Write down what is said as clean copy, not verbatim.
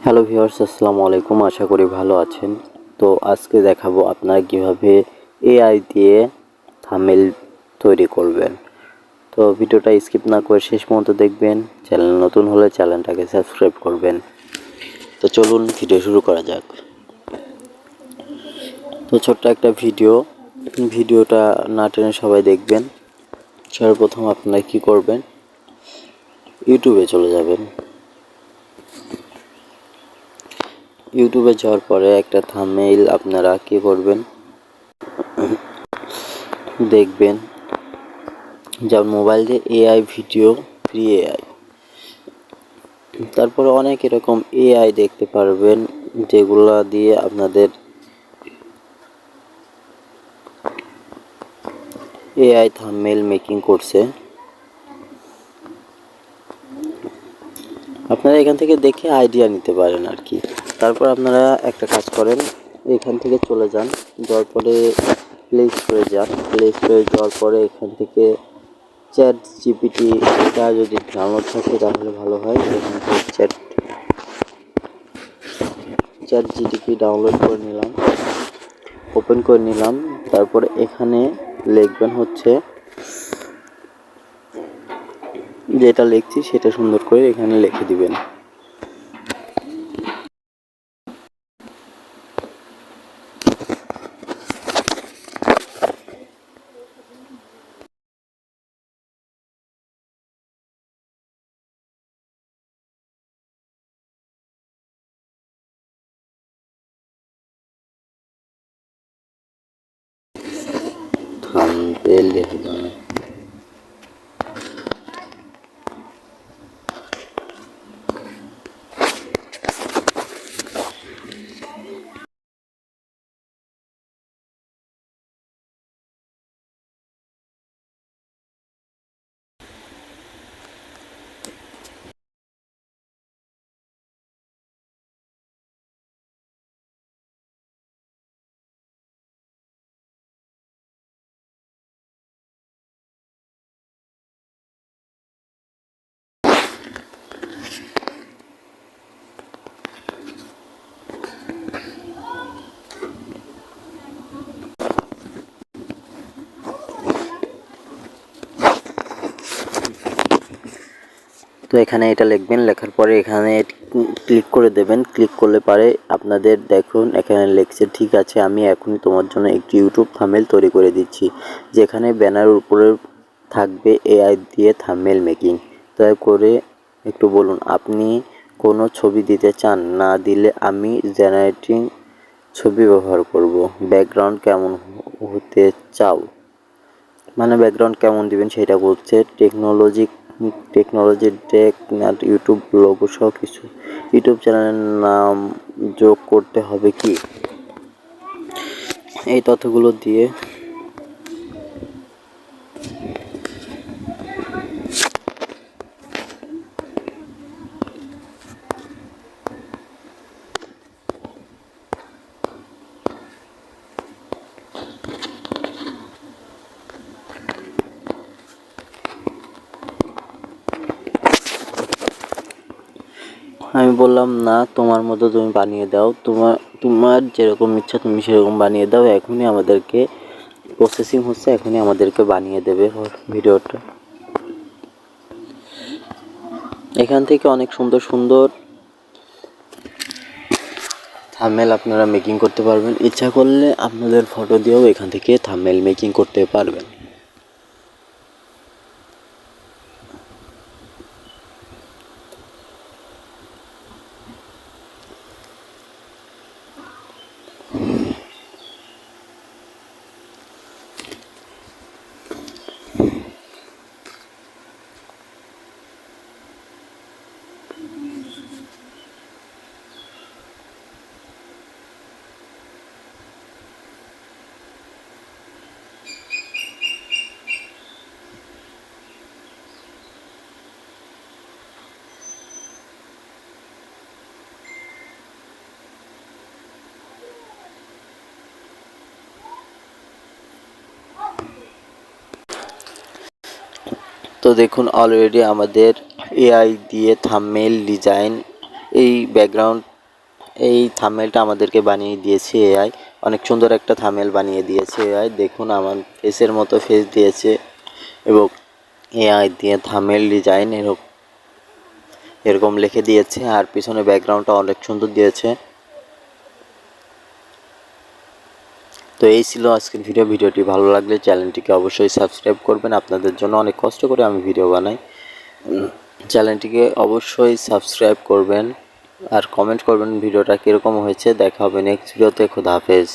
Hello viewers, আসসালামু আলাইকুম। আশা করি ভালো আছেন। তো আজকে দেখাবো আপনারা কিভাবে এআই দিয়ে থাম্বনেল তৈরি করবেন। তো ভিডিওটা স্কিপ না করে শেষ পর্যন্ত দেখবেন। চ্যানেল নতুন হলে চ্যানেলটাকে সাবস্ক্রাইব করবেন। তো চলুন ভিডিও শুরু করা যাক। তো ছোট্ট একটা ভিডিওটা না টেনে সবাই দেখবেন। সর্বপ্রথম আপনারা কি করবেন, ইউটিউবে চলে যাবেন। ইউটিউবে যাওয়ার পরে একটা থাম্বনেইল আপনারা কি করবেন, দেখবেন যেমন মোবাইল দিয়ে এআই ভিডিও, ফ্রি এআই। তারপরে অনেক এরকম এআই দেখতে পারবেন যেগুলা দিয়ে আপনাদের এআই থাম্বনেইল মেকিং করছে। আপনারা এখান থেকে দেখে আইডিয়া নিতে পারেন আর কি। তারপর আপনারা একটা কাজ করেন, এখান থেকে চলে যান, যাওয়ার পরে প্লে স্টোরে যান। প্লে স্টোরে যাওয়ার পরে এখান থেকে চ্যাট জিপিটি এটা যদি ডাউনলোড থাকে তাহলে ভালো হয়। এখান থেকে চ্যাট জিপিটি ডাউনলোড করে নিলাম, ওপেন করে নিলাম। তারপরে এখানে লিখবেন হচ্ছে, যেটা লিখছি সেটা সুন্দর করে এখানে লিখে দিবেন। থাম্বনেইল লিখে দিলাম। তো এখানে এটা লিখবেন, লেখার পরে এখানে ক্লিক করে দেবেন। ক্লিক করলে পারে আপনাদের দেখুন এখানে লেখছে, ঠিক আছে আমি এখনই তোমার জন্য একটি ইউটিউব থাম্বনেইল তৈরি করে দিচ্ছি, যেখানে ব্যানার উপরে থাকবে এআই দিয়ে থাম্বনেইল মেকিং। দয়া করে একটু বলুন আপনি কোনো ছবি দিতে চান, না দিলে আমি জেনারেটিং ছবি ব্যবহার করব। ব্যাকগ্রাউন্ড কেমন হতে চাও, মানে ব্যাকগ্রাউন্ড কেমন দিবেন সেটা বলছে। টেকনোলজি টেক ইউটিউব লোগো সহ কিছু ইউটিউব চ্যানেলের নাম যোগ করতে হবে কি, এই তথ্যগুলো দিয়ে আমি বললাম না, তোমার মতো তুমি বানিয়ে দাও, তোমার যেরকম ইচ্ছা তুমি সেরকম বানিয়ে দাও। এখনই আমাদেরকে প্রসেসিং হচ্ছে, এখনই আমাদেরকে বানিয়ে দেবে ভিডিওটা। এখান থেকে অনেক সুন্দর সুন্দর থাম্বনেইল আপনারা মেকিং করতে পারবেন। ইচ্ছা করলে আপনাদের ফটো দিয়েও এখান থেকে থাম্বনেইল মেকিং করতে পারবেন। তো দেখুন অলরেডি আমাদের এআই দিয়ে থাম্বনেইল ডিজাইন, এই ব্যাকগ্রাউন্ড এই থাম্বনেলটা আমাদেরকে বানিয়ে দিয়েছে এআই। অনেক সুন্দর একটা থাম্বনেল বানিয়ে দিয়েছে এআই। দেখুন আমার ফেসের মতো ফেস দিয়েছে এবং এআই দিয়ে থাম্বনেল ডিজাইন এরকম লিখে দিয়েছে, আর পিছনে ব্যাকগ্রাউন্ডটা অনেক সুন্দর দিয়েছে। তো এই ছিল আজকের ভিডিওটি ভালো লাগলে চ্যানেলটিকে অবশ্যই সাবস্ক্রাইব করবেন। আপনাদের জন্য অনেক কষ্ট করে আমি ভিডিও বানাই। চ্যানেলটিকে অবশ্যই সাবস্ক্রাইব করবেন আর কমেন্ট করবেন ভিডিওটা কীরকম হয়েছে। দেখা হবে নেক্সট ভিডিওতে। খোদা হাফেজ।